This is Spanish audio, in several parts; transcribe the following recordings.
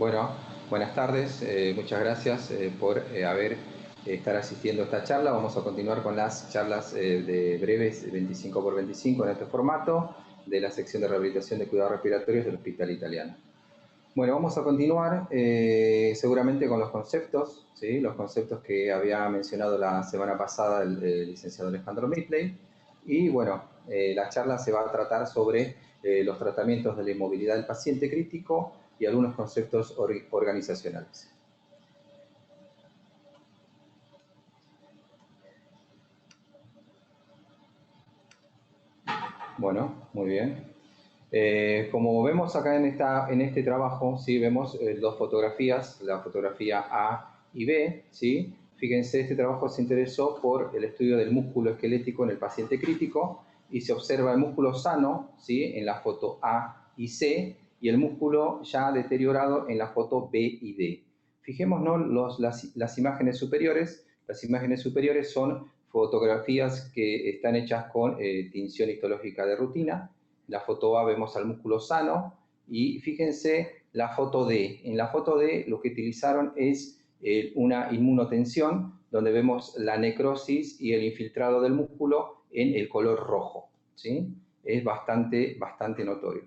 Bueno, buenas tardes, muchas gracias por estar asistiendo a esta charla. Vamos a continuar con las charlas de breves 25 por 25 en este formato de la sección de rehabilitación de cuidados respiratorios del Hospital Italiano. Bueno, vamos a continuar seguramente con los conceptos, ¿sí? Los conceptos que había mencionado la semana pasada el licenciado Alejandro Midley. Y bueno, la charla se va a tratar sobre los tratamientos de la inmovilidad del paciente crítico y algunos conceptos organizacionales. Bueno, muy bien. Como vemos acá en este trabajo, ¿sí? Vemos dos fotografías, la fotografía A y B, ¿sí? Fíjense, este trabajo se interesó por el estudio del músculo esquelético en el paciente crítico y se observa el músculo sano, ¿sí? En la foto A y C, y el músculo ya deteriorado en la foto B y D. Fijémonos las imágenes superiores. Las imágenes superiores son fotografías que están hechas con tinción histológica de rutina. En la foto A vemos al músculo sano y fíjense la foto D. En la foto D lo que utilizaron es una inmunotensión donde vemos la necrosis y el infiltrado del músculo en el color rojo, ¿sí? Es bastante notorio.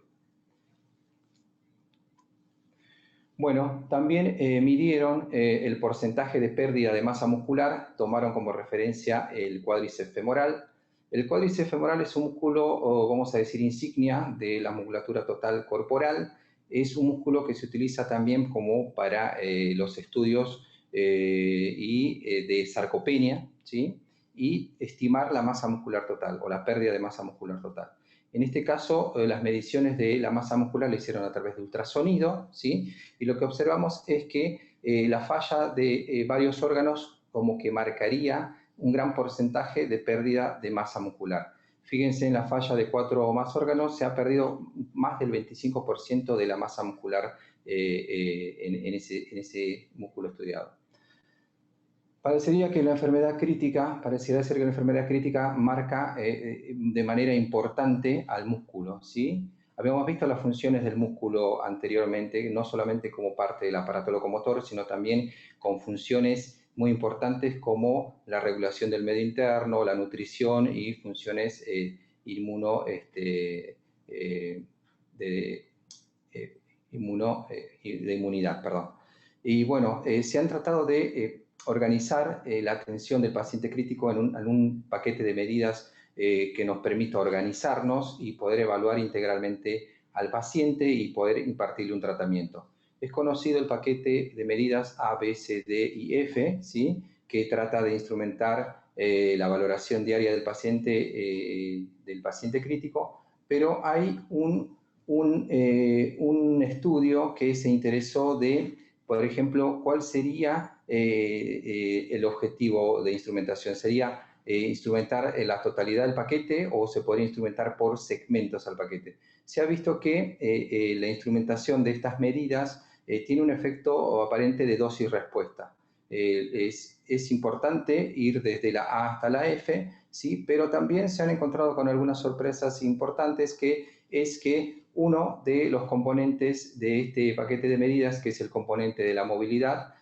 Bueno, también midieron el porcentaje de pérdida de masa muscular, tomaron como referencia el cuádriceps femoral. El cuádriceps femoral es un músculo, o vamos a decir, insignia de la musculatura total corporal. Es un músculo que se utiliza también como para los estudios de sarcopenia, ¿sí? Y estimar la masa muscular total o la pérdida de masa muscular total. En este caso, las mediciones de la masa muscular la hicieron a través de ultrasonido, ¿sí? Y lo que observamos es que la falla de varios órganos como que marcaría un gran porcentaje de pérdida de masa muscular. Fíjense, en la falla de 4 o más órganos se ha perdido más del 25% de la masa muscular en ese músculo estudiado. Pareciera ser que la enfermedad crítica marca de manera importante al músculo, ¿sí? Habíamos visto las funciones del músculo anteriormente, no solamente como parte del aparato locomotor, sino también con funciones muy importantes como la regulación del medio interno, la nutrición y funciones de inmunidad, perdón. Y bueno, se han tratado de organizar la atención del paciente crítico en un paquete de medidas que nos permita organizarnos y poder evaluar integralmente al paciente y poder impartirle un tratamiento. Es conocido el paquete de medidas A, B, C, D y F, ¿sí? Que trata de instrumentar la valoración diaria del paciente crítico, pero hay un estudio que se interesó de, por ejemplo, cuál sería el objetivo de instrumentación. ¿Sería instrumentar la totalidad del paquete o se podría instrumentar por segmentos al paquete? Se ha visto que la instrumentación de estas medidas tiene un efecto aparente de dosis-respuesta. Es importante ir desde la A hasta la F, ¿sí? Pero también se han encontrado con algunas sorpresas importantes, que es que uno de los componentes de este paquete de medidas, que es el componente de la movilidad,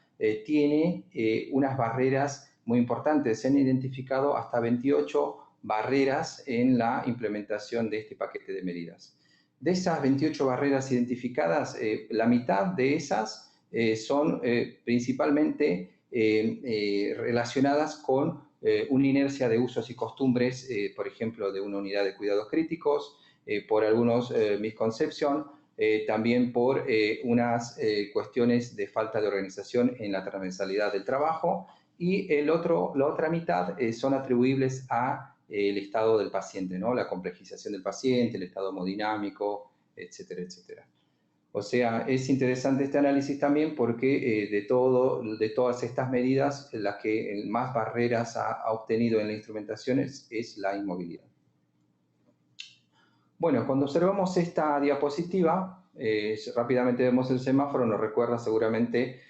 tiene unas barreras muy importantes. Se han identificado hasta 28 barreras en la implementación de este paquete de medidas. De esas 28 barreras identificadas, la mitad de esas son principalmente relacionadas con una inercia de usos y costumbres, por ejemplo, de una unidad de cuidados críticos, por algunos misconcepción, también por unas cuestiones de falta de organización en la transversalidad del trabajo, y la otra mitad son atribuibles a el estado del paciente, ¿no? La complejización del paciente, el estado hemodinámico, etcétera, etcétera. O sea, es interesante este análisis también porque de todas estas medidas, la que más barreras ha obtenido en la instrumentación es la inmovilidad. Bueno, cuando observamos esta diapositiva, rápidamente vemos el semáforo, nos recuerda seguramente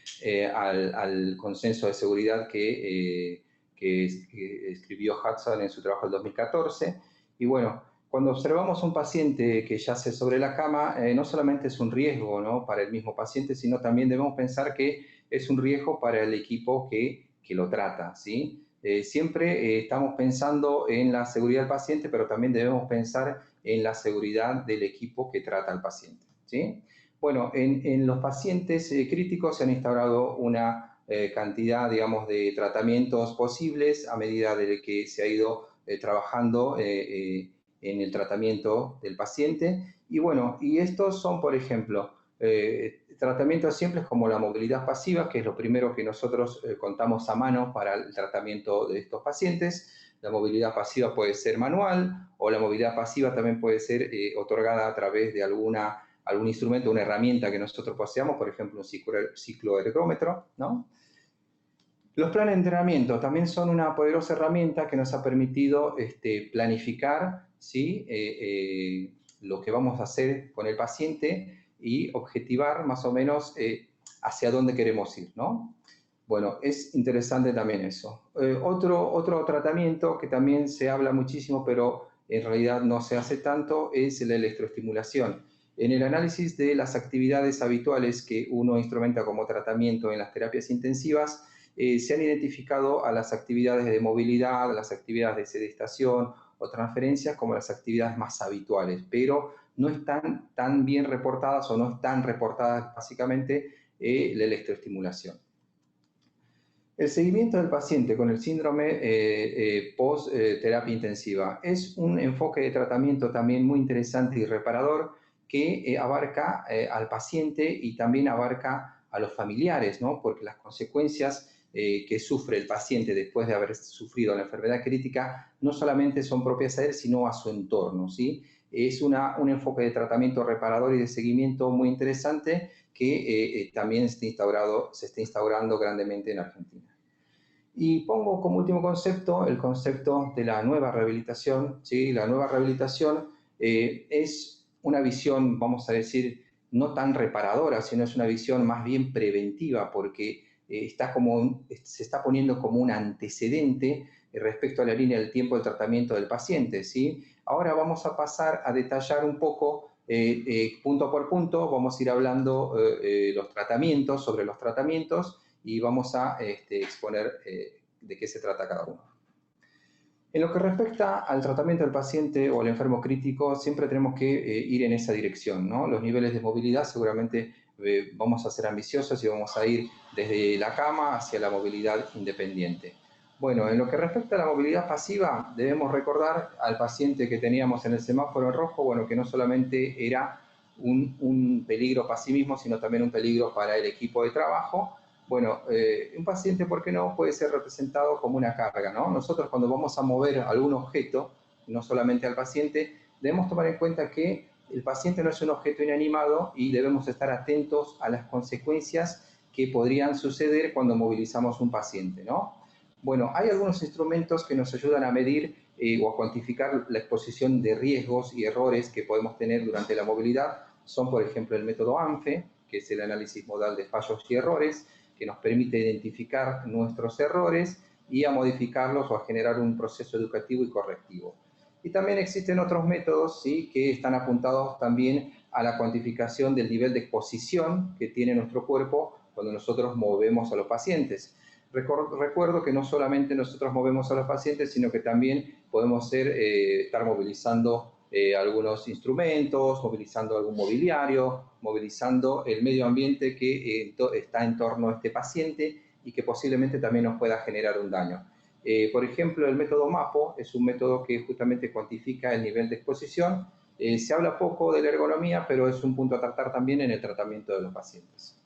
al consenso de seguridad que escribió Hudson en su trabajo del 2014. Y bueno, Cuando observamos un paciente que yace sobre la cama, no solamente es un riesgo, ¿no?, para el mismo paciente, sino también debemos pensar que es un riesgo para el equipo que lo trata, ¿sí? Siempre estamos pensando en la seguridad del paciente, pero también debemos pensar en la seguridad del equipo que trata al paciente, ¿sí? Bueno, en los pacientes críticos se han instaurado una cantidad, digamos, de tratamientos posibles a medida de que se ha ido trabajando en el tratamiento del paciente. Y bueno, y estos son, por ejemplo, tratamientos simples como la movilidad pasiva, que es lo primero que nosotros contamos a mano para el tratamiento de estos pacientes. La movilidad pasiva puede ser manual o la movilidad pasiva también puede ser otorgada a través de algún instrumento, una herramienta que nosotros poseamos, por ejemplo, un cicloergómetro, ¿no? Los planes de entrenamiento también son una poderosa herramienta que nos ha permitido planificar, ¿sí?, lo que vamos a hacer con el paciente y objetivar más o menos hacia dónde queremos ir, ¿no? Bueno, es interesante también eso. Otro tratamiento que también se habla muchísimo, pero en realidad no se hace tanto, es la electroestimulación. En el análisis de las actividades habituales que uno instrumenta como tratamiento en las terapias intensivas, se han identificado a las actividades de movilidad, las actividades de sedestación o transferencias como las actividades más habituales, pero no están tan bien reportadas o no están reportadas básicamente la electroestimulación. El seguimiento del paciente con el síndrome post-terapia intensiva es un enfoque de tratamiento también muy interesante y reparador que abarca al paciente y también abarca a los familiares, ¿no? Porque las consecuencias que sufre el paciente después de haber sufrido la enfermedad crítica no solamente son propias a él, sino a su entorno, ¿sí? Es un enfoque de tratamiento reparador y de seguimiento muy interesante que también se está instaurando grandemente en Argentina. Y pongo como último concepto el concepto de la nueva rehabilitación, ¿sí? La nueva rehabilitación es una visión, vamos a decir, no tan reparadora, sino es una visión más bien preventiva, porque se está poniendo como un antecedente respecto a la línea del tiempo del tratamiento del paciente, ¿sí? Ahora vamos a pasar a detallar un poco punto por punto, vamos a ir hablando sobre los tratamientos y vamos a exponer de qué se trata cada uno. En lo que respecta al tratamiento del paciente o al enfermo crítico, siempre tenemos que ir en esa dirección, ¿no? Los niveles de movilidad seguramente vamos a ser ambiciosos y vamos a ir desde la cama hacia la movilidad independiente. Bueno, en lo que respecta a la movilidad pasiva, debemos recordar al paciente que teníamos en el semáforo en rojo, bueno, que no solamente era un peligro para sí mismo, sino también un peligro para el equipo de trabajo. Bueno, un paciente, ¿por qué no?, puede ser representado como una carga, ¿no? Nosotros cuando vamos a mover algún objeto, no solamente al paciente, debemos tomar en cuenta que el paciente no es un objeto inanimado y debemos estar atentos a las consecuencias que podrían suceder cuando movilizamos un paciente, ¿no? Bueno, hay algunos instrumentos que nos ayudan a medir o a cuantificar la exposición de riesgos y errores que podemos tener durante la movilidad. Son, por ejemplo, el método ANFE, que es el análisis modal de fallos y errores, que nos permite identificar nuestros errores y a modificarlos o a generar un proceso educativo y correctivo. Y también existen otros métodos, ¿sí?, que están apuntados también a la cuantificación del nivel de exposición que tiene nuestro cuerpo cuando nosotros movemos a los pacientes. Recuerdo que no solamente nosotros movemos a los pacientes, sino que también podemos estar movilizando algunos instrumentos, movilizando algún mobiliario, movilizando el medio ambiente que está en torno a este paciente y que posiblemente también nos pueda generar un daño. Por ejemplo, el método MAPO es un método que justamente cuantifica el nivel de exposición. Se habla poco de la ergonomía, pero es un punto a tratar también en el tratamiento de los pacientes.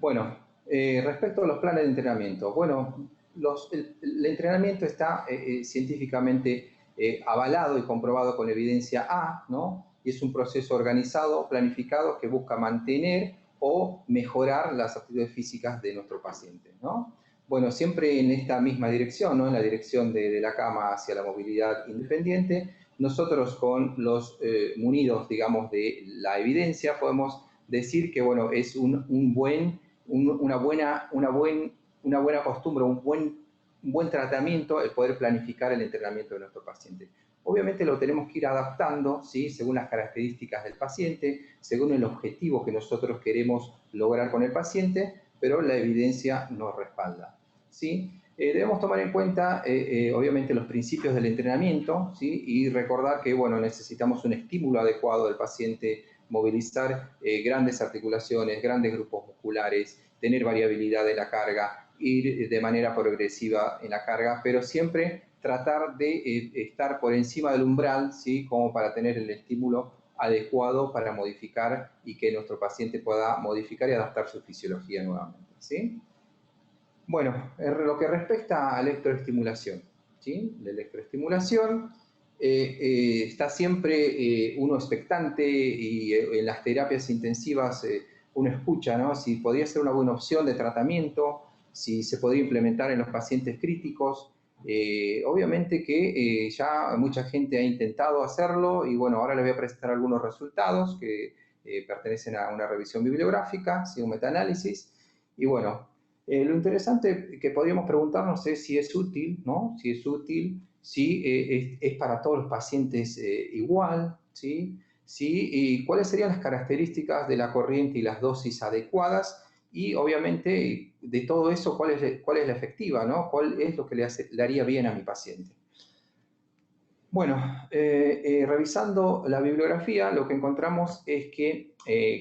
Bueno, respecto a los planes de entrenamiento, bueno, el entrenamiento está científicamente avalado y comprobado con evidencia A, ¿no? Y es un proceso organizado, planificado, que busca mantener o mejorar las aptitudes físicas de nuestro paciente, ¿no? Bueno, siempre en esta misma dirección, ¿no?, en la dirección de la cama hacia la movilidad independiente, nosotros con los munidos, digamos, de la evidencia, podemos decir que, bueno, es una buena costumbre, un buen tratamiento el poder planificar el entrenamiento de nuestro paciente. obviamente lo tenemos que ir adaptando, ¿sí? Según las características del paciente, según el objetivo que nosotros queremos lograr con el paciente, pero la evidencia nos respalda, ¿sí? Debemos tomar en cuenta, obviamente, los principios del entrenamiento, ¿sí? Y recordar que, bueno, necesitamos un estímulo adecuado del paciente, movilizar grandes articulaciones, grandes grupos musculares, tener variabilidad de la carga, ir de manera progresiva en la carga, pero siempre tratar de estar por encima del umbral, ¿sí? Como para tener el estímulo adecuado para modificar y que nuestro paciente pueda modificar y adaptar su fisiología nuevamente, ¿sí? Bueno, en lo que respecta a electroestimulación, ¿sí? La electroestimulación está siempre uno expectante y en las terapias intensivas uno escucha, ¿no? Si podría ser una buena opción de tratamiento, si se podría implementar en los pacientes críticos. Obviamente que ya mucha gente ha intentado hacerlo y bueno, ahora les voy a presentar algunos resultados que pertenecen a una revisión bibliográfica, ¿sí? Un metaanálisis. Y bueno, lo interesante que podríamos preguntarnos es si es útil, ¿no? Si es útil, si es para todos los pacientes igual, ¿sí? ¿Sí? Y cuáles serían las características de la corriente y las dosis adecuadas y obviamente de todo eso cuál es la efectiva, ¿no? ¿Cuál es lo que le haría bien a mi paciente? Bueno, revisando la bibliografía, lo que encontramos es que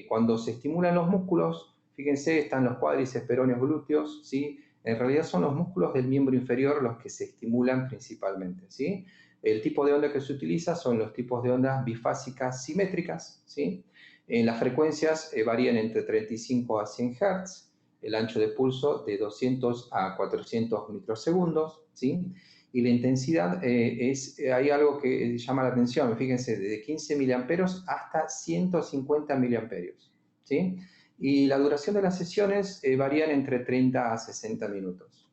cuando se estimulan los músculos, fíjense, están los cuádriceps, peroneos, glúteos, ¿sí? En realidad son los músculos del miembro inferior los que se estimulan principalmente, ¿sí? El tipo de onda que se utiliza son los tipos de ondas bifásicas simétricas, ¿sí? Las frecuencias varían entre 35 a 100 Hz, el ancho de pulso de 200 a 400 microsegundos, ¿sí? Y la intensidad hay algo que llama la atención, fíjense, de 15 miliamperios hasta 150 miliamperios, ¿sí? Y la duración de las sesiones varían entre 30 a 60 minutos.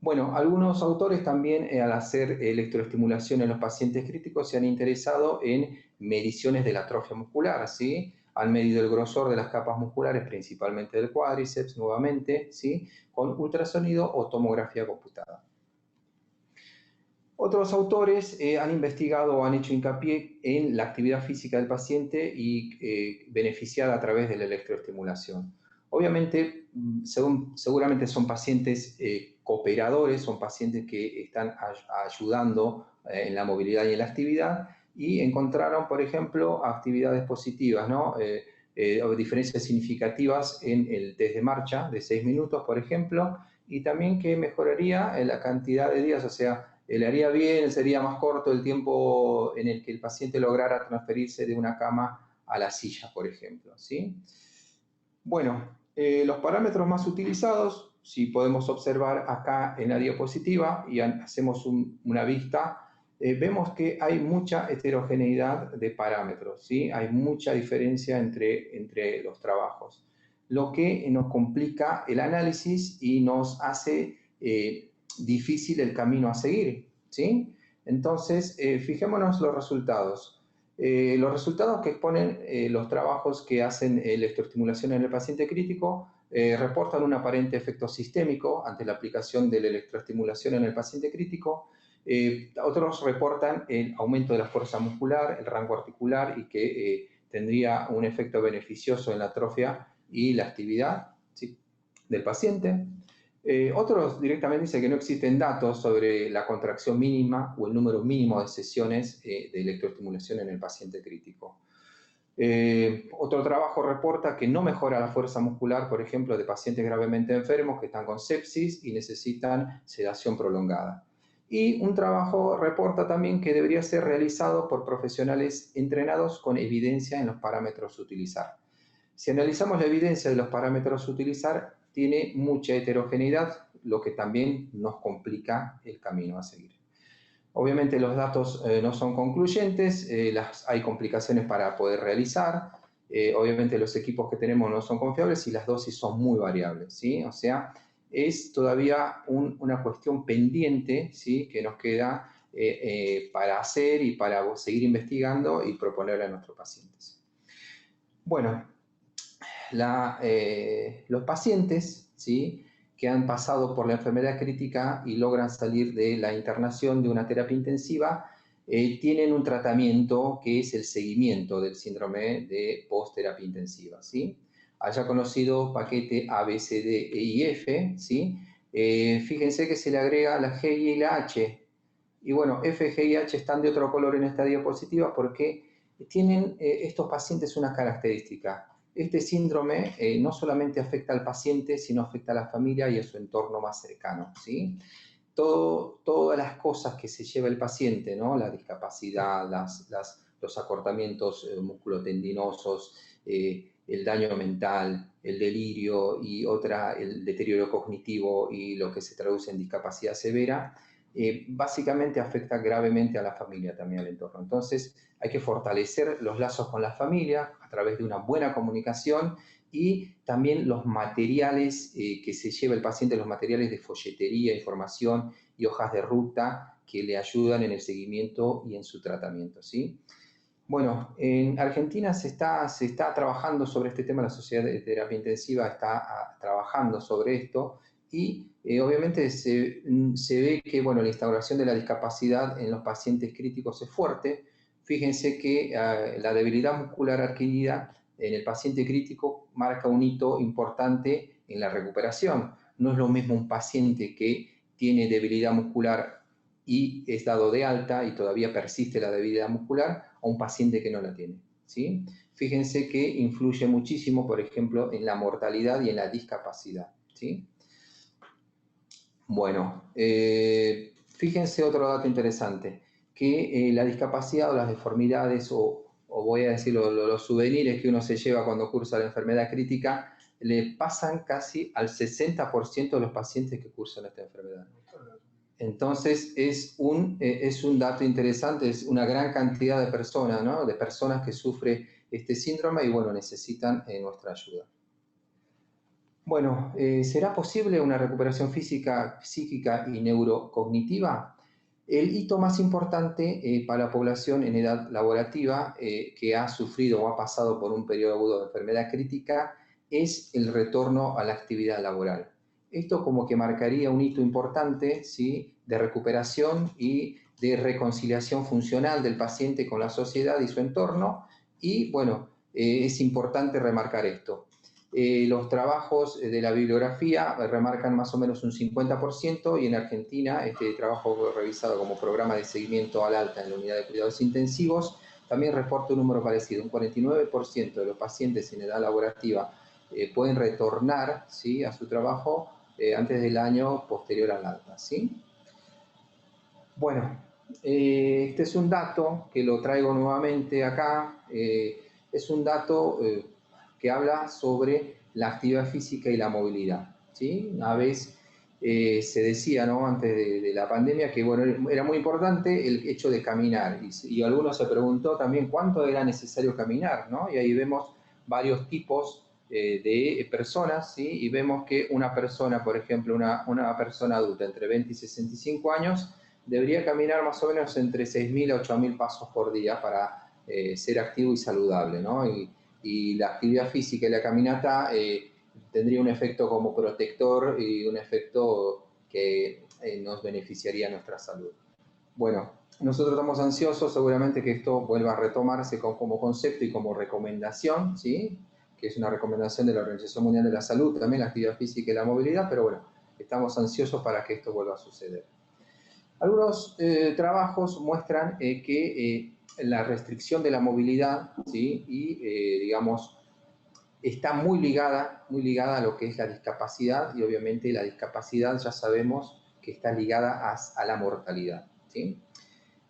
Bueno, algunos autores también al hacer electroestimulación en los pacientes críticos se han interesado en mediciones de la atrofia muscular, ¿sí? Han medido el grosor de las capas musculares, principalmente del cuádriceps, nuevamente, ¿sí? Con ultrasonido o tomografía computada. Otros autores han investigado o han hecho hincapié en la actividad física del paciente y beneficiada a través de la electroestimulación. Obviamente, seguramente son pacientes cooperadores, son pacientes que están ayudando en la movilidad y en la actividad y encontraron, por ejemplo, actividades positivas, ¿no? O diferencias significativas en el test de marcha de 6 minutos, por ejemplo, y también que mejoraría la cantidad de días, o sea, le haría bien, sería más corto el tiempo en el que el paciente lograra transferirse de una cama a la silla, por ejemplo, ¿sí? Bueno, los parámetros más utilizados, si podemos observar acá en la diapositiva y hacemos una vista, vemos que hay mucha heterogeneidad de parámetros, ¿sí? Hay mucha diferencia entre los trabajos, lo que nos complica el análisis y nos hace difícil el camino a seguir, ¿sí? Entonces, fijémonos los resultados. Los resultados que exponen los trabajos que hacen electroestimulación en el paciente crítico reportan un aparente efecto sistémico ante la aplicación de la electroestimulación en el paciente crítico. Otros reportan el aumento de la fuerza muscular, el rango articular y que tendría un efecto beneficioso en la atrofia y la actividad, ¿sí?, del paciente. Otros directamente dicen que no existen datos sobre la contracción mínima o el número mínimo de sesiones de electroestimulación en el paciente crítico. Otro trabajo reporta que no mejora la fuerza muscular, por ejemplo, de pacientes gravemente enfermos que están con sepsis y necesitan sedación prolongada. Y un trabajo reporta también que debería ser realizado por profesionales entrenados con evidencia en los parámetros a utilizar. Si analizamos la evidencia de los parámetros a utilizar, tiene mucha heterogeneidad, lo que también nos complica el camino a seguir. Obviamente los datos no son concluyentes, hay complicaciones para poder realizar, obviamente los equipos que tenemos no son confiables y las dosis son muy variables, ¿sí? O sea, es todavía una cuestión pendiente, ¿sí?, que nos queda para hacer y para seguir investigando y proponerle a nuestros pacientes. Bueno, los pacientes, ¿sí?, que han pasado por la enfermedad crítica y logran salir de la internación de una terapia intensiva, tienen un tratamiento que es el seguimiento del síndrome de post-terapia intensiva, ¿sí? Haya conocido paquete A, B, C, D, E y F, ¿sí? Fíjense que se le agrega la G y la H. Y bueno, F, G y H están de otro color en esta diapositiva porque tienen estos pacientes una característica. Este síndrome no solamente afecta al paciente, sino afecta a la familia y a su entorno más cercano, ¿sí? Todas las cosas que se lleva el paciente, ¿no? La discapacidad, los acortamientos musculotendinosos, el daño mental, el delirio y el deterioro cognitivo y lo que se traduce en discapacidad severa, básicamente afecta gravemente a la familia también, al entorno. Entonces hay que fortalecer los lazos con la familia a través de una buena comunicación y también los materiales que se lleva el paciente, los materiales de folletería, información y hojas de ruta que le ayudan en el seguimiento y en su tratamiento, ¿sí? Bueno, en Argentina se está trabajando sobre este tema, la Sociedad de Terapia Intensiva está trabajando sobre esto y obviamente se ve que bueno, la instauración de la discapacidad en los pacientes críticos es fuerte. Fíjense que la debilidad muscular adquirida en el paciente crítico marca un hito importante en la recuperación. No es lo mismo un paciente que tiene debilidad muscular y es dado de alta y todavía persiste la debilidad muscular a un paciente que no la tiene, ¿sí? Fíjense que influye muchísimo, por ejemplo, en la mortalidad y en la discapacidad, ¿sí? Bueno, fíjense otro dato interesante, que la discapacidad o las deformidades, o voy a decir los souvenirs que uno se lleva cuando cursa la enfermedad crítica, le pasan casi al 60% de los pacientes que cursan esta enfermedad. Entonces es un dato interesante, es una gran cantidad de personas, ¿no? De personas que sufren este síndrome y bueno, necesitan nuestra ayuda. Bueno, ¿será posible una recuperación física, psíquica y neurocognitiva? El hito más importante para la población en edad laborativa que ha sufrido o ha pasado por un periodo agudo de enfermedad crítica es el retorno a la actividad laboral. Esto como que marcaría un hito importante, ¿sí?, de recuperación y de reconciliación funcional del paciente con la sociedad y su entorno. Y bueno, es importante remarcar esto. Los trabajos de la bibliografía remarcan más o menos un 50% y en Argentina este trabajo revisado como programa de seguimiento al alta en la unidad de cuidados intensivos también reporta un número parecido, un 49% de los pacientes en edad laborativa pueden retornar, ¿sí?, a su trabajo antes del año posterior al alta, ¿sí? Bueno, este es un dato que lo traigo nuevamente acá, es un dato que habla sobre la actividad física y la movilidad, ¿sí? Una vez se decía, ¿no?, antes de la pandemia que bueno, era muy importante el hecho de caminar y alguno se preguntó también cuánto era necesario caminar, ¿no? Y ahí vemos varios tipos de personas, ¿sí? Y vemos que una persona, por ejemplo, una persona adulta entre 20 y 65 años debería caminar más o menos entre 6.000 a 8.000 pasos por día para ser activo y saludable, ¿no? Y la actividad física y la caminata tendría un efecto como protector y un efecto que nos beneficiaría a nuestra salud. Bueno, nosotros estamos ansiosos seguramente que esto vuelva a retomarse como concepto y como recomendación, ¿sí?, que es una recomendación de la Organización Mundial de la Salud, también la actividad física y la movilidad, pero bueno, estamos ansiosos para que esto vuelva a suceder. Algunos trabajos muestran que la restricción de la movilidad, ¿sí?, y digamos, está muy ligada a lo que es la discapacidad y obviamente la discapacidad ya sabemos que está ligada a la mortalidad, ¿sí?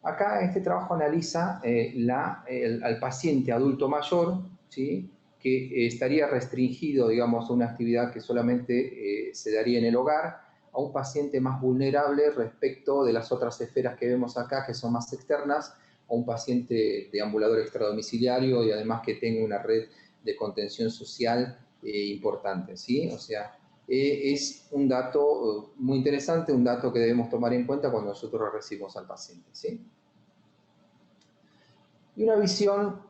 Acá este trabajo analiza al paciente adulto mayor, ¿sí?, que estaría restringido, digamos, a una actividad que solamente se daría en el hogar, a un paciente más vulnerable respecto de las otras esferas que vemos acá, que son más externas, a un paciente de ambulador extradomiciliario y además que tenga una red de contención social importante, ¿sí? O sea, es un dato muy interesante, un dato que debemos tomar en cuenta cuando nosotros recibimos al paciente, ¿sí? Y una visión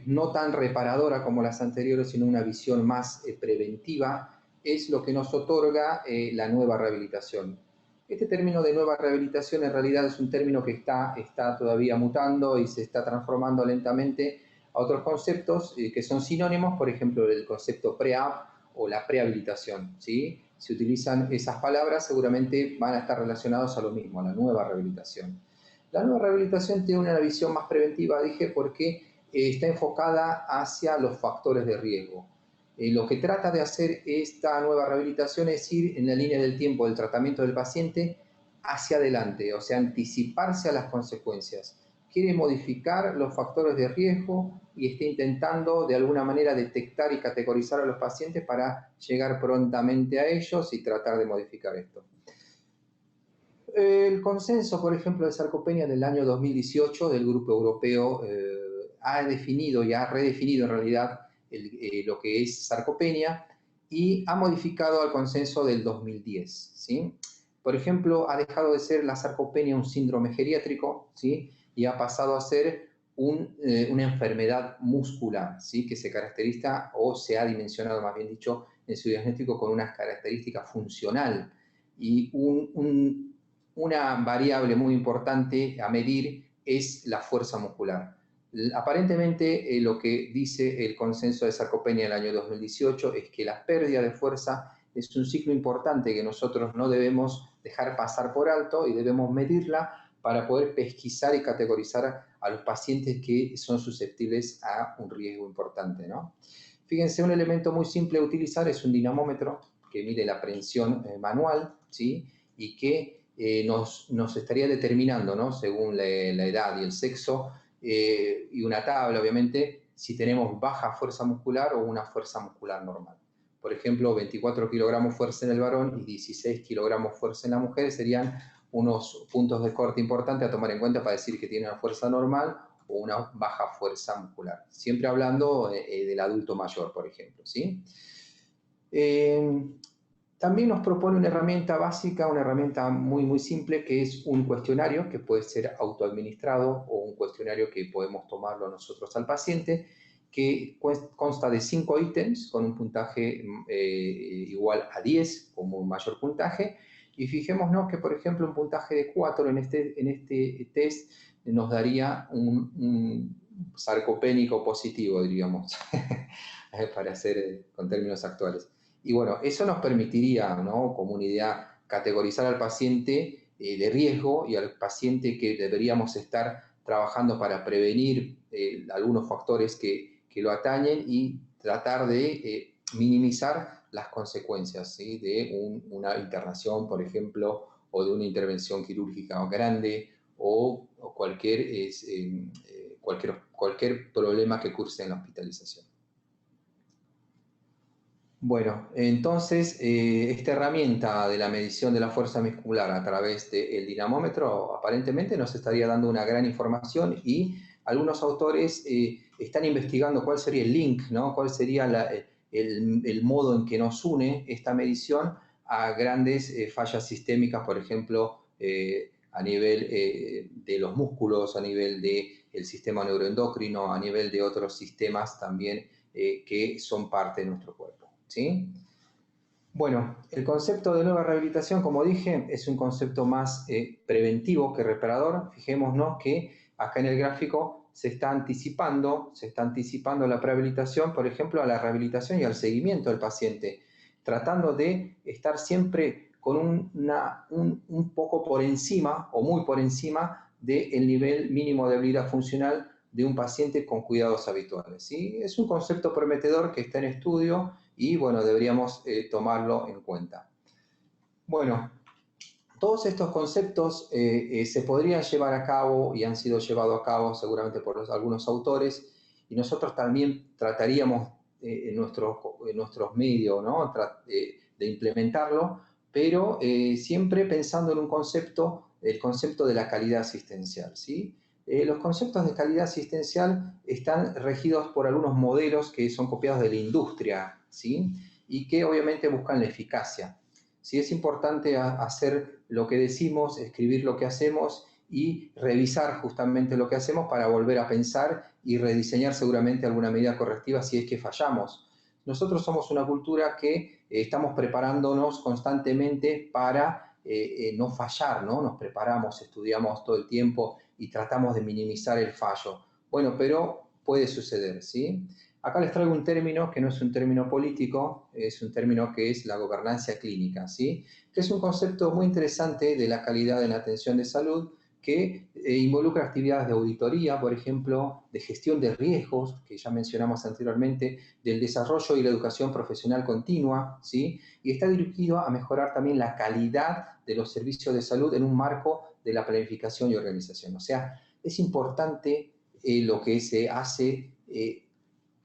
no tan reparadora como las anteriores, sino una visión más preventiva, es lo que nos otorga la nueva rehabilitación. Este término de nueva rehabilitación en realidad es un término que está todavía mutando y se está transformando lentamente a otros conceptos que son sinónimos, por ejemplo, el concepto pre-app o la prehabilitación, ¿sí? Si utilizan esas palabras, seguramente van a estar relacionados a lo mismo, a la nueva rehabilitación. La nueva rehabilitación tiene una visión más preventiva, dije, porque está enfocada hacia los factores de riesgo. Lo que trata de hacer esta nueva rehabilitación es ir en la línea del tiempo del tratamiento del paciente hacia adelante, o sea, anticiparse a las consecuencias. Quiere modificar los factores de riesgo y está intentando de alguna manera detectar y categorizar a los pacientes para llegar prontamente a ellos y tratar de modificar esto. El consenso, por ejemplo, de sarcopenia del año 2018 del Grupo Europeo ha definido y ha redefinido en realidad lo que es sarcopenia y ha modificado al consenso del 2010, ¿sí? Por ejemplo, ha dejado de ser la sarcopenia un síndrome geriátrico, ¿sí? Y ha pasado a ser una enfermedad muscular, ¿sí? Que se caracteriza o se ha dimensionado, más bien dicho, en su diagnóstico con una característica funcional y una variable muy importante a medir es la fuerza muscular. Aparentemente, lo que dice el consenso de sarcopenia del año 2018 es que la pérdida de fuerza es un ciclo importante que nosotros no debemos dejar pasar por alto y debemos medirla para poder pesquisar y categorizar a los pacientes que son susceptibles a un riesgo importante, ¿no? Fíjense, un elemento muy simple de utilizar es un dinamómetro que mide la presión manual, ¿sí? Y que nos estaría determinando, ¿no? Según la edad y el sexo, y una tabla, obviamente, si tenemos baja fuerza muscular o una fuerza muscular normal. Por ejemplo, 24 kilogramos fuerza en el varón y 16 kilogramos fuerza en la mujer serían unos puntos de corte importantes a tomar en cuenta para decir que tiene una fuerza normal o una baja fuerza muscular. Siempre hablando del adulto mayor, por ejemplo, ¿sí? También nos propone una herramienta básica, una herramienta muy, muy simple, que es un cuestionario que puede ser autoadministrado o un cuestionario que podemos tomarlo nosotros al paciente, que consta de 5 ítems con un puntaje igual a 10 como mayor puntaje. Y fijémonos que, por ejemplo, un puntaje de 4 en este test nos daría un sarcopénico positivo, diríamos, para hacer con términos actuales. Y bueno, eso nos permitiría, ¿no? Como una idea, categorizar al paciente de riesgo y al paciente que deberíamos estar trabajando para prevenir algunos factores que lo atañen y tratar de minimizar las consecuencias, ¿sí? De una internación, por ejemplo, o de una intervención quirúrgica grande o cualquier problema que curse en la hospitalización. Bueno, entonces esta herramienta de la medición de la fuerza muscular a través del dinamómetro aparentemente nos estaría dando una gran información y algunos autores están investigando cuál sería el link, ¿no? Cuál sería el modo en que nos une esta medición a grandes fallas sistémicas, por ejemplo, a nivel de los músculos, a nivel del sistema neuroendocrino, a nivel de otros sistemas también que son parte de nuestro cuerpo. ¿Sí? Bueno, el concepto de nueva rehabilitación, como dije, es un concepto más preventivo que reparador. Fijémonos que acá en el gráfico se está anticipando la prehabilitación, por ejemplo, a la rehabilitación y al seguimiento del paciente, tratando de estar siempre con un poco por encima o muy por encima del nivel mínimo de habilidad funcional de un paciente con cuidados habituales, ¿sí? Es un concepto prometedor que está en estudio y bueno, deberíamos tomarlo en cuenta. Bueno, todos estos conceptos se podrían llevar a cabo y han sido llevados a cabo seguramente por algunos autores y nosotros también trataríamos en nuestros medios, ¿no? De implementarlo, pero siempre pensando en un concepto, el concepto de la calidad asistencial, ¿sí? Los conceptos de calidad asistencial están regidos por algunos modelos que son copiados de la industria, ¿sí? Y que obviamente buscan la eficacia. Sí, es importante hacer lo que decimos, escribir lo que hacemos y revisar justamente lo que hacemos para volver a pensar y rediseñar seguramente alguna medida correctiva si es que fallamos. Nosotros somos una cultura que estamos preparándonos constantemente para no fallar, ¿no? Nos preparamos, estudiamos todo el tiempo y tratamos de minimizar el fallo. Bueno, pero puede suceder, ¿sí? Acá les traigo un término que no es un término político, es un término que es la gobernanza clínica, ¿sí? Que es un concepto muy interesante de la calidad en la atención de salud que involucra actividades de auditoría, por ejemplo, de gestión de riesgos, que ya mencionamos anteriormente, del desarrollo y la educación profesional continua, ¿sí? Y está dirigido a mejorar también la calidad de los servicios de salud en un marco de la planificación y organización. O sea, es importante lo que se hace,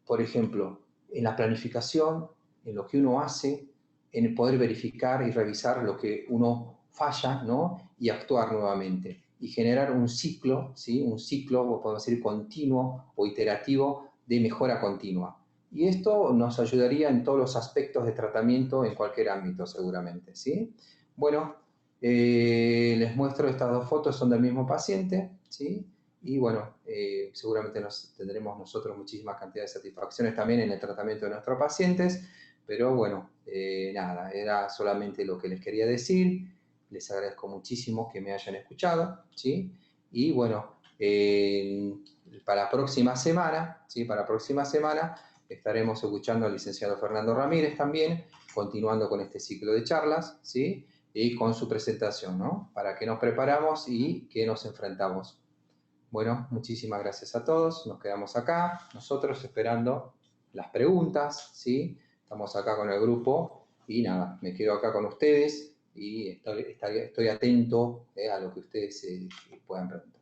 por ejemplo, en la planificación, en lo que uno hace, en el poder verificar y revisar lo que uno falla, ¿no? Y actuar nuevamente. Y generar un ciclo, ¿sí? Un ciclo, podemos decir, continuo o iterativo de mejora continua. Y esto nos ayudaría en todos los aspectos de tratamiento en cualquier ámbito, seguramente, ¿sí? Bueno, les muestro estas dos fotos, son del mismo paciente, ¿sí? Y bueno, seguramente tendremos nosotros muchísimas cantidades de satisfacciones también en el tratamiento de nuestros pacientes, pero bueno, nada, era solamente lo que les quería decir. Les agradezco muchísimo que me hayan escuchado, ¿sí? Y bueno, para la próxima semana, ¿sí? Para la próxima semana estaremos escuchando al licenciado Fernando Ramírez también, continuando con este ciclo de charlas, ¿sí? Y con su presentación, ¿no? Para que nos preparamos y que nos enfrentamos. Bueno, muchísimas gracias a todos. Nos quedamos acá, nosotros esperando las preguntas, ¿sí? Estamos acá con el grupo y nada, me quedo acá con ustedes y estoy atento a lo que ustedes puedan preguntar.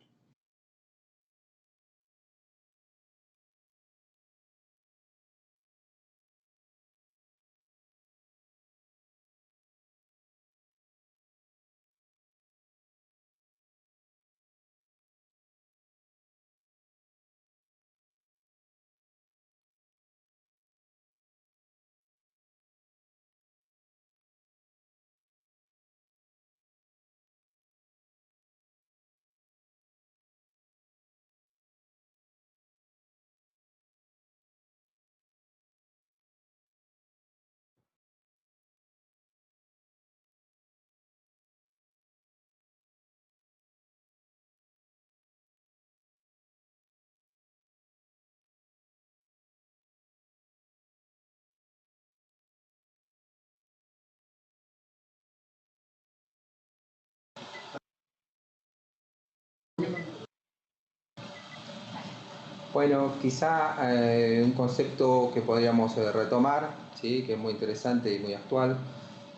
Bueno, quizá un concepto que podríamos retomar, ¿sí? Que es muy interesante y muy actual,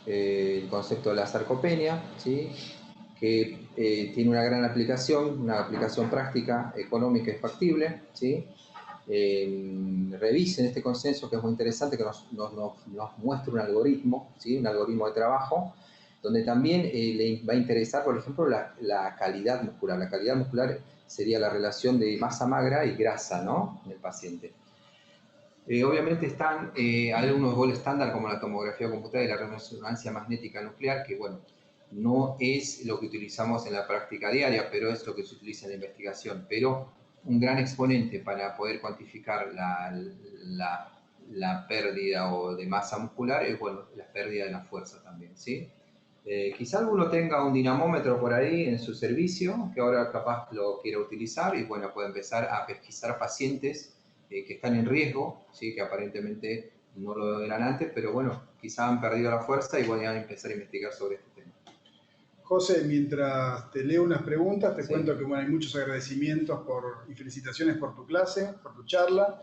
el concepto de la sarcopenia, ¿sí? Que tiene una gran aplicación, una aplicación práctica, económica y factible, ¿sí? Revisen este consenso que es muy interesante, que nos muestra un algoritmo, ¿sí? Un algoritmo de trabajo, donde también le va a interesar, por ejemplo, la calidad muscular. La calidad muscular sería la relación de masa magra y grasa, ¿no? En el paciente. Obviamente están algunos gold estándar como la tomografía computada y la resonancia magnética nuclear, que bueno, no es lo que utilizamos en la práctica diaria, pero es lo que se utiliza en la investigación. Pero un gran exponente para poder cuantificar la pérdida o de masa muscular es, bueno, la pérdida de la fuerza también, ¿sí? Quizá alguno tenga un dinamómetro por ahí en su servicio, que ahora capaz lo quiera utilizar y bueno, puede empezar a pesquisar pacientes que están en riesgo, ¿sí? Que aparentemente no lo eran antes, pero bueno, quizá han perdido la fuerza y van a empezar a investigar sobre este tema. José, mientras te leo unas preguntas, te Sí. cuento que bueno, hay muchos agradecimientos y felicitaciones por tu clase, por tu charla.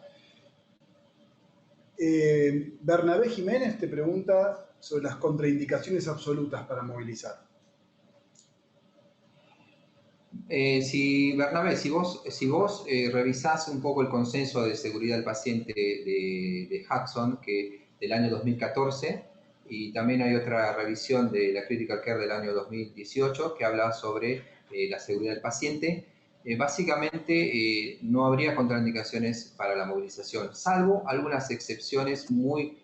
Bernabé Jiménez te pregunta sobre las contraindicaciones absolutas para movilizar. Bernabé, si vos revisás un poco el consenso de seguridad del paciente de Hudson, que del año 2014, y también hay otra revisión de la Critical Care del año 2018 que habla sobre la seguridad del paciente, básicamente no habría contraindicaciones para la movilización, salvo algunas excepciones muy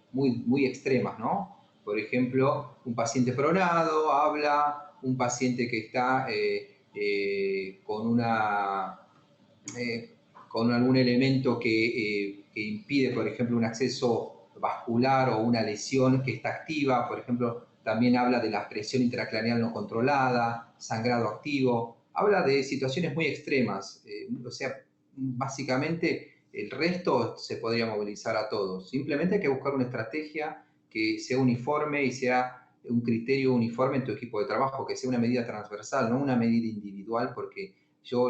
extremas, ¿no? Por ejemplo, un paciente pronado habla, un paciente que está con algún elemento que impide, por ejemplo, un acceso vascular o una lesión que está activa, por ejemplo, también habla de la presión intracraneal no controlada, sangrado activo, habla de situaciones muy extremas, o sea, básicamente el resto se podría movilizar a todos. Simplemente hay que buscar una estrategia que sea uniforme y sea un criterio uniforme en tu equipo de trabajo, que sea una medida transversal, no una medida individual, porque yo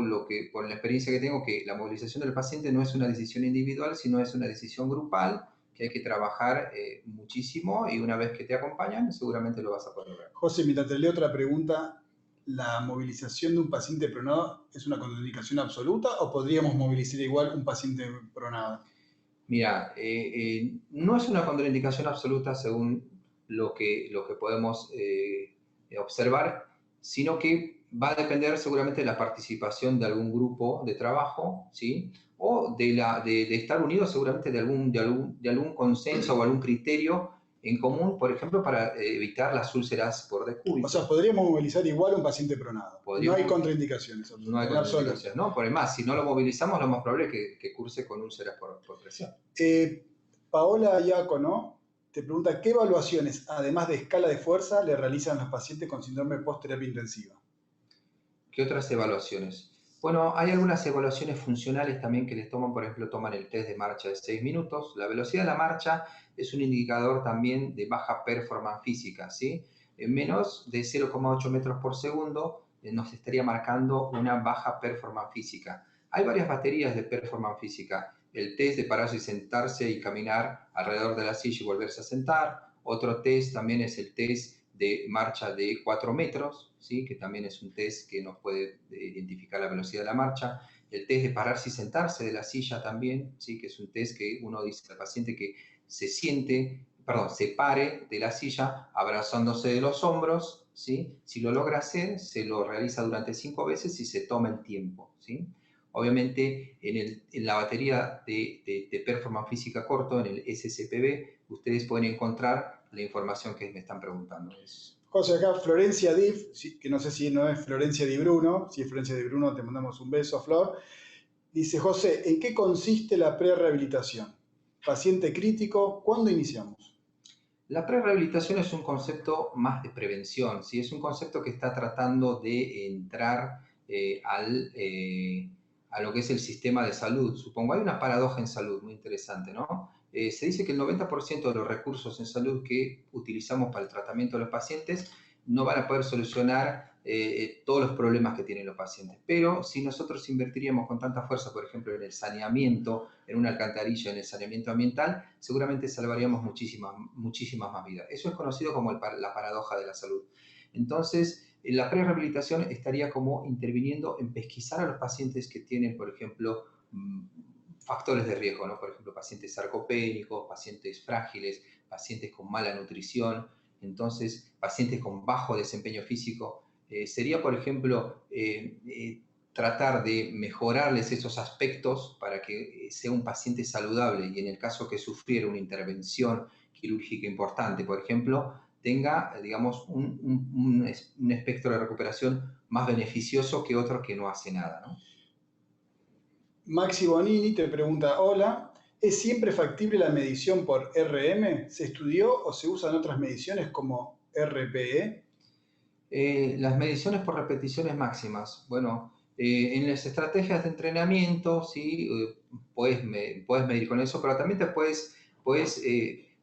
por la experiencia que tengo, que la movilización del paciente no es una decisión individual, sino es una decisión grupal, que hay que trabajar muchísimo y una vez que te acompañan, seguramente lo vas a poder lograr. José, mientras te leo otra pregunta, ¿la movilización de un paciente pronado es una contraindicación absoluta o podríamos movilizar igual un paciente pronado? Mira, no es una contraindicación absoluta según lo que podemos observar, sino que va a depender seguramente de la participación de algún grupo de trabajo, ¿sí? O de estar unidos seguramente de algún consenso o algún criterio en común, por ejemplo, para evitar las úlceras por decúbito. O sea, podríamos movilizar igual un paciente pronado. No hay contraindicaciones. No hay contraindicaciones, ¿no? Por más, si no lo movilizamos, lo más probable es que curse con úlceras por presión. Paola Iacono te pregunta, ¿qué evaluaciones, además de escala de fuerza, le realizan los pacientes con síndrome post-terapia intensiva? ¿Qué otras evaluaciones? Bueno, hay algunas evaluaciones funcionales también que les toman, por ejemplo, toman el test de marcha de 6 minutos. La velocidad de la marcha es un indicador también de baja performance física, ¿sí? En menos de 0,8 metros por segundo nos estaría marcando una baja performance física. Hay varias baterías de performance física. El test de pararse y sentarse y caminar alrededor de la silla y volverse a sentar. Otro test también es el test de marcha de 4 metros, ¿sí? Que también es un test que nos puede identificar la velocidad de la marcha. El test de pararse y sentarse de la silla también, ¿sí? Que es un test que uno dice al paciente que se pare de la silla abrazándose de los hombros, ¿sí? Si lo logra hacer, se lo realiza durante 5 veces y se toma el tiempo, ¿sí? Obviamente, en la batería de performance física corto, en el SSPB, ustedes pueden encontrar la información que me están preguntando. José, acá Florencia Div, que no sé si no es Florencia Di Bruno, si es Florencia Di Bruno te mandamos un beso, Flor. Dice, José, ¿en qué consiste la prerehabilitación? Paciente crítico, ¿cuándo iniciamos? La prerehabilitación es un concepto más de prevención, ¿sí? Es un concepto que está tratando de entrar a lo que es el sistema de salud. Supongo, hay una paradoja en salud muy interesante, ¿no? Se dice que el 90% de los recursos en salud que utilizamos para el tratamiento de los pacientes no van a poder solucionar todos los problemas que tienen los pacientes. Pero si nosotros invertiríamos con tanta fuerza, por ejemplo, en el saneamiento, en una alcantarilla, en el saneamiento ambiental, seguramente salvaríamos muchísimas más vidas. Eso es conocido como la paradoja de la salud. Entonces, la prerehabilitación estaría como interviniendo en pesquisar a los pacientes que tienen, por ejemplo, factores de riesgo, ¿no? Por ejemplo, pacientes sarcopénicos, pacientes frágiles, pacientes con mala nutrición, entonces pacientes con bajo desempeño físico. Sería, por ejemplo, tratar de mejorarles esos aspectos para que sea un paciente saludable y en el caso que sufriera una intervención quirúrgica importante, por ejemplo, tenga, digamos, un espectro de recuperación más beneficioso que otro que no hace nada, ¿no? Maxi Bonini te pregunta, hola, ¿es siempre factible la medición por RM? ¿Se estudió o se usan otras mediciones como RPE? Las mediciones por repeticiones máximas. Bueno, en las estrategias de entrenamiento, sí, puedes medir con eso, pero también puedes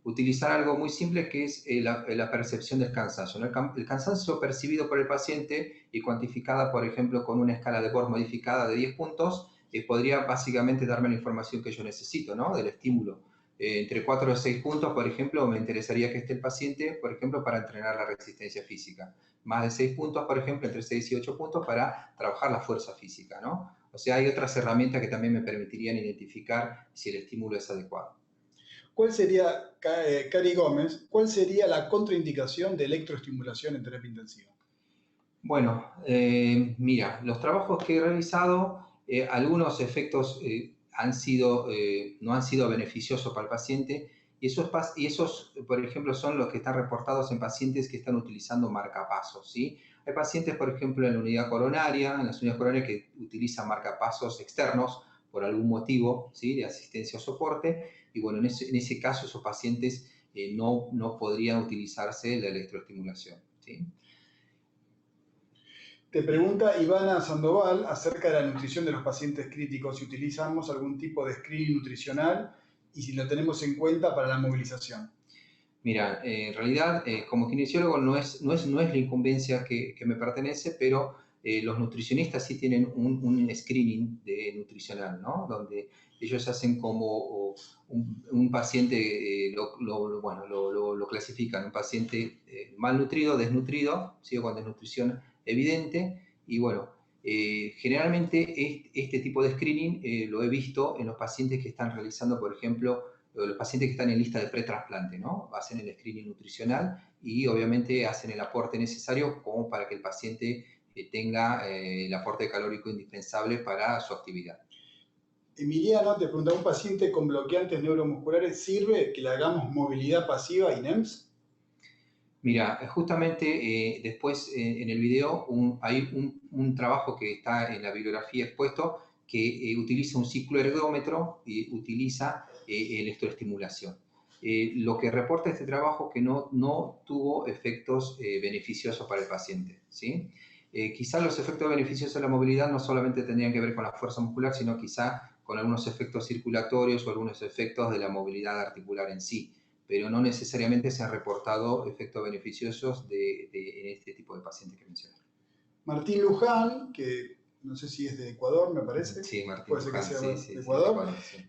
utilizar algo muy simple que es la percepción del cansancio, ¿no? El cansancio percibido por el paciente y cuantificada, por ejemplo, con una escala de Borg modificada de 10 puntos, podría básicamente darme la información que yo necesito, ¿no? Del estímulo. Entre 4 y 6 puntos, por ejemplo, me interesaría que esté el paciente, por ejemplo, para entrenar la resistencia física. Más de 6 puntos, por ejemplo, entre 6 y 8 puntos para trabajar la fuerza física, ¿no? O sea, hay otras herramientas que también me permitirían identificar si el estímulo es adecuado. ¿Cuál sería, Cari Gómez, cuál sería la contraindicación de electroestimulación en terapia intensiva? Bueno, mira, los trabajos que he realizado, algunos efectos no han sido beneficiosos para el paciente y esos, por ejemplo, son los que están reportados en pacientes que están utilizando marcapasos, ¿sí? Hay pacientes, por ejemplo, en la unidad coronaria, en las unidades coronarias que utilizan marcapasos externos por algún motivo, ¿sí? De asistencia o soporte, y bueno, en ese caso esos pacientes no podría utilizarse la electroestimulación, ¿sí? Te pregunta Ivana Sandoval acerca de la nutrición de los pacientes críticos, si utilizamos algún tipo de screening nutricional y si lo tenemos en cuenta para la movilización. Mira, en realidad, como kinesiólogo no es la incumbencia que me pertenece, pero los nutricionistas sí tienen un screening nutricional, ¿no? Donde ellos hacen como un paciente, lo clasifican, un paciente malnutrido, desnutrido, ¿sí? Con desnutrición evidente, y bueno, generalmente este tipo de screening lo he visto en los pacientes que están realizando, por ejemplo, los pacientes que están en lista de pretrasplante, ¿no? Hacen el screening nutricional y obviamente hacen el aporte necesario como para que el paciente tenga el aporte calórico indispensable para su actividad. Emiliano te pregunta, ¿un paciente con bloqueantes neuromusculares sirve que le hagamos movilidad pasiva y NEMS? Mira, justamente después en el video hay un trabajo que está en la bibliografía expuesto que utiliza un ciclo ergómetro y utiliza electroestimulación. Lo que reporta este trabajo es que no tuvo efectos beneficiosos para el paciente, ¿sí? Quizás los efectos beneficiosos de la movilidad no solamente tendrían que ver con la fuerza muscular, sino quizá con algunos efectos circulatorios o algunos efectos de la movilidad articular en sí, pero no necesariamente se han reportado efectos beneficiosos en este tipo de pacientes que mencioné. Martín Luján, que no sé si es de Ecuador, me parece. Sí, Martín Puede Luján, ser que sea sí, de Ecuador. Sí.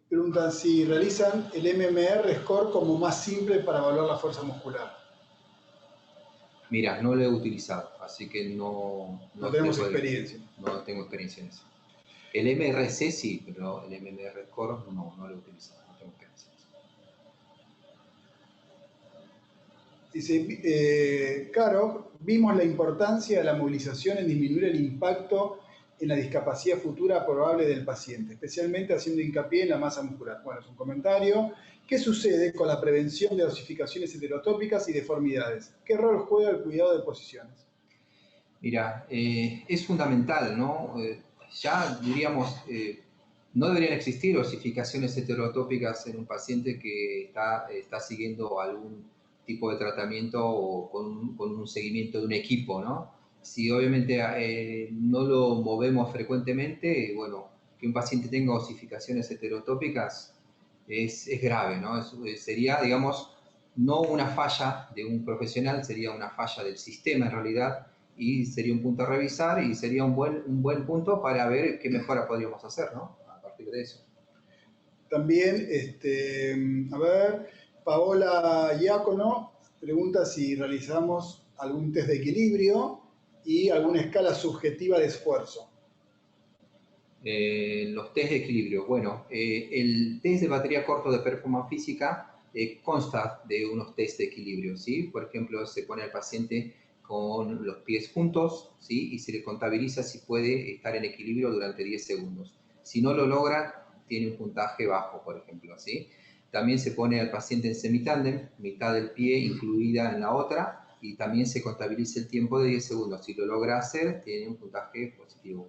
Preguntan si realizan el MMR score como más simple para evaluar la fuerza muscular. Mira, no lo he utilizado, así que no tenemos experiencia. No tengo experiencia en eso. El MRC sí, pero el MMR score no lo he utilizado, no tengo experiencia en eso. Dice, Caro, vimos la importancia de la movilización en disminuir el impacto en la discapacidad futura probable del paciente, especialmente haciendo hincapié en la masa muscular. Bueno, es un comentario. ¿Qué sucede con la prevención de osificaciones heterotópicas y deformidades? ¿Qué rol juega el cuidado de posiciones? Mira, es fundamental, ¿no? Ya diríamos, no deberían existir osificaciones heterotópicas en un paciente que está siguiendo algún tipo de tratamiento o con un seguimiento de un equipo, ¿no? Si obviamente no lo movemos frecuentemente, bueno, que un paciente tenga osificaciones heterotópicas es grave, ¿no? Sería, digamos, no una falla de un profesional, sería una falla del sistema en realidad, y sería un punto a revisar y sería un buen punto para ver qué mejora podríamos hacer, ¿no? A partir de eso. También, a ver, Paola Diácono pregunta si realizamos algún test de equilibrio y alguna escala subjetiva de esfuerzo. Los test de equilibrio. Bueno, el test de batería corto de performance física consta de unos test de equilibrio, ¿sí? Por ejemplo, se pone al paciente con los pies juntos, ¿sí? Y se le contabiliza si puede estar en equilibrio durante 10 segundos. Si no lo logra, tiene un puntaje bajo, por ejemplo, ¿sí? También se pone al paciente en semitándem, mitad del pie incluida en la otra, y también se contabiliza el tiempo de 10 segundos. Si lo logra hacer, tiene un puntaje positivo.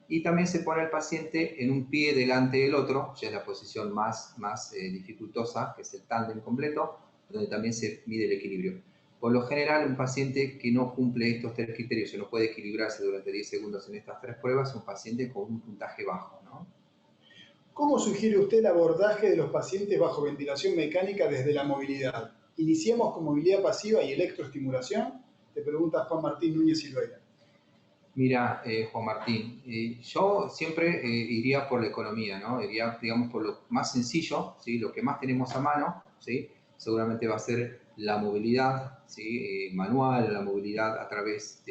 Y también se pone al paciente en un pie delante del otro, ya es la posición más dificultosa, que es el tándem completo, donde también se mide el equilibrio. Por lo general, un paciente que no cumple estos tres criterios o no puede equilibrarse durante 10 segundos en estas tres pruebas es un paciente con un puntaje bajo, ¿no? ¿Cómo sugiere usted el abordaje de los pacientes bajo ventilación mecánica desde la movilidad? ¿Iniciamos con movilidad pasiva y electroestimulación? Te pregunta Juan Martín Núñez Silveira. Mira, Juan Martín, yo siempre iría por la economía, ¿no? Iría, digamos, por lo más sencillo, ¿sí? Lo que más tenemos a mano, ¿sí? Seguramente va a ser la movilidad, ¿sí? Manual, la movilidad a través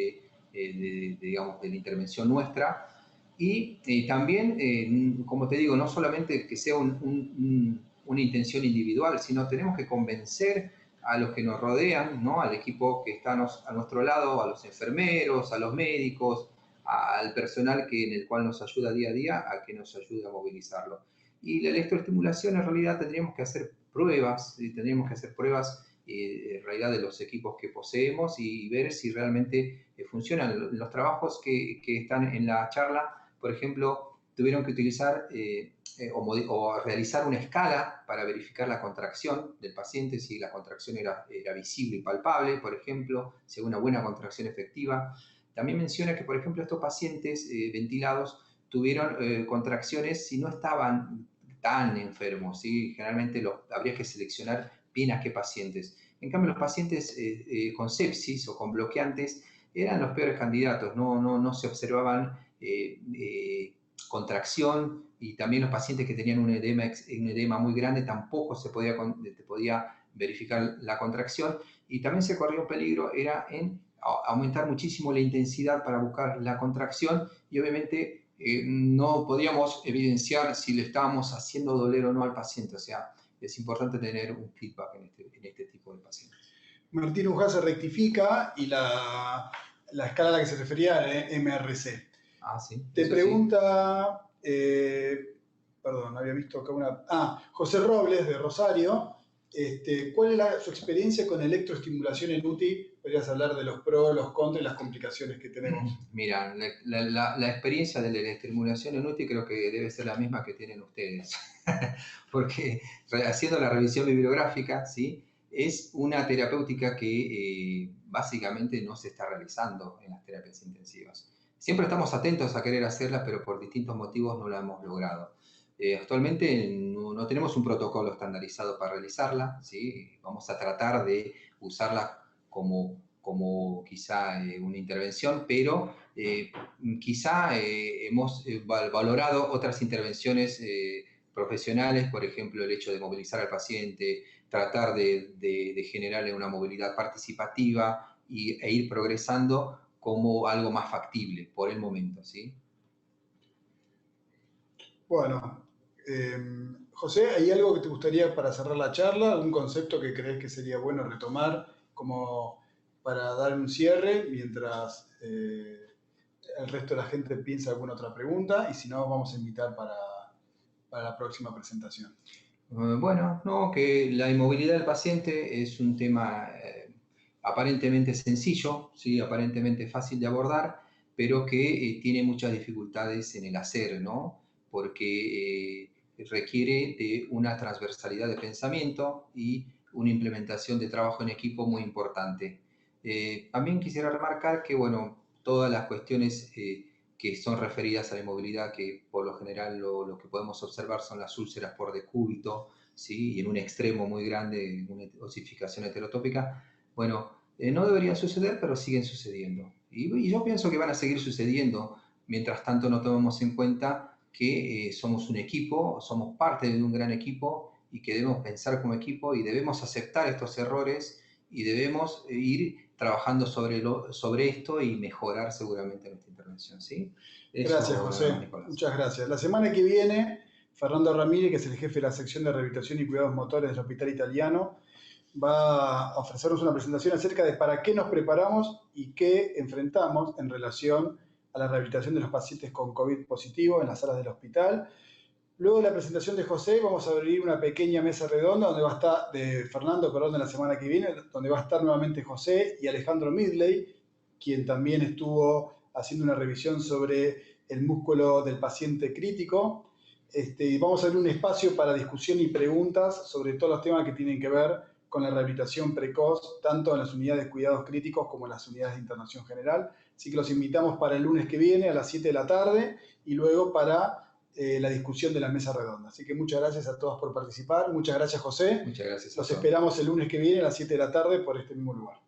digamos, de la intervención nuestra. Y también, como te digo, no solamente que sea una intención individual, sino tenemos que convencer a los que nos rodean, ¿no? Al equipo que está a nuestro lado, a los enfermeros, a los médicos, al personal en el cual nos ayuda día a día, a que nos ayude a movilizarlo. Y la electroestimulación en realidad tendríamos que hacer pruebas, en realidad de los equipos que poseemos y ver si realmente funcionan. Los trabajos que están en la charla, por ejemplo, tuvieron que utilizar o realizar una escala para verificar la contracción del paciente, si la contracción era visible y palpable, por ejemplo, si hay una buena contracción efectiva. También menciona que, por ejemplo, estos pacientes ventilados tuvieron contracciones si no estaban tan enfermos, ¿sí? Generalmente habría que seleccionar bien a qué pacientes. En cambio, los pacientes con sepsis o con bloqueantes eran los peores candidatos, no se observaban contracción, y también los pacientes que tenían un edema muy grande tampoco se podía verificar la contracción, y también se corría un peligro, era en aumentar muchísimo la intensidad para buscar la contracción, y obviamente no podíamos evidenciar si le estábamos haciendo doler o no al paciente. O sea, es importante tener un feedback en este tipo de pacientes. Martín Ujasa rectifica y la escala a la que se refería era MRC. Ah, sí. Te pregunta, perdón, había visto acá José Robles de Rosario, ¿cuál es su experiencia con electroestimulación en UTI? Podrías hablar de los pros, los contras y las complicaciones que tenemos. Mira, la experiencia de la electroestimulación en UTI creo que debe ser la misma que tienen ustedes, porque haciendo la revisión bibliográfica, ¿sí?, es una terapéutica que básicamente no se está realizando en las terapias intensivas. Siempre estamos atentos a querer hacerla, pero por distintos motivos no la hemos logrado. Actualmente no tenemos un protocolo estandarizado para realizarla, ¿sí? Vamos a tratar de usarla como quizá una intervención, pero quizá hemos valorado otras intervenciones profesionales, por ejemplo, el hecho de movilizar al paciente, tratar de generarle una movilidad participativa e ir progresando como algo más factible por el momento, ¿sí? Bueno, José, ¿hay algo que te gustaría para cerrar la charla? ¿Algún concepto que crees que sería bueno retomar como para dar un cierre mientras el resto de la gente piensa alguna otra pregunta? Y si no, vamos a invitar para la próxima presentación. Bueno, no, que la inmovilidad del paciente es un tema aparentemente sencillo, ¿sí?, aparentemente fácil de abordar, pero que tiene muchas dificultades en el hacer, ¿no? Porque requiere de una transversalidad de pensamiento y una implementación de trabajo en equipo muy importante. También quisiera remarcar que, bueno, todas las cuestiones que son referidas a la inmovilidad, que por lo general lo que podemos observar son las úlceras por decúbito, ¿sí?, y en un extremo muy grande, una osificación heterotópica, bueno, no deberían suceder, pero siguen sucediendo. Y yo pienso que van a seguir sucediendo, mientras tanto no tomemos en cuenta que somos un equipo, somos parte de un gran equipo, y que debemos pensar como equipo, y debemos aceptar estos errores, y debemos ir trabajando sobre esto y mejorar seguramente nuestra intervención, ¿sí? Gracias, José. Muchas gracias. La semana que viene, Fernando Ramírez, que es el jefe de la sección de rehabilitación y cuidados motores del Hospital Italiano, va a ofrecernos una presentación acerca de para qué nos preparamos y qué enfrentamos en relación a la rehabilitación de los pacientes con COVID positivo en las salas del hospital. Luego de la presentación de José, vamos a abrir una pequeña mesa redonda donde va a estar, de Fernando, perdón, de la semana que viene, donde va a estar nuevamente José y Alejandro Midley, quien también estuvo haciendo una revisión sobre el músculo del paciente crítico. Y vamos a abrir un espacio para discusión y preguntas sobre todos los temas que tienen que ver con la rehabilitación precoz, tanto en las unidades de cuidados críticos como en las unidades de internación general. Así que los invitamos para el lunes que viene a las 7 de la tarde y luego para la discusión de la mesa redonda. Así que muchas gracias a todos por participar. Muchas gracias, José. Muchas gracias. Los esperamos el lunes que viene a las 7 de la tarde por este mismo lugar.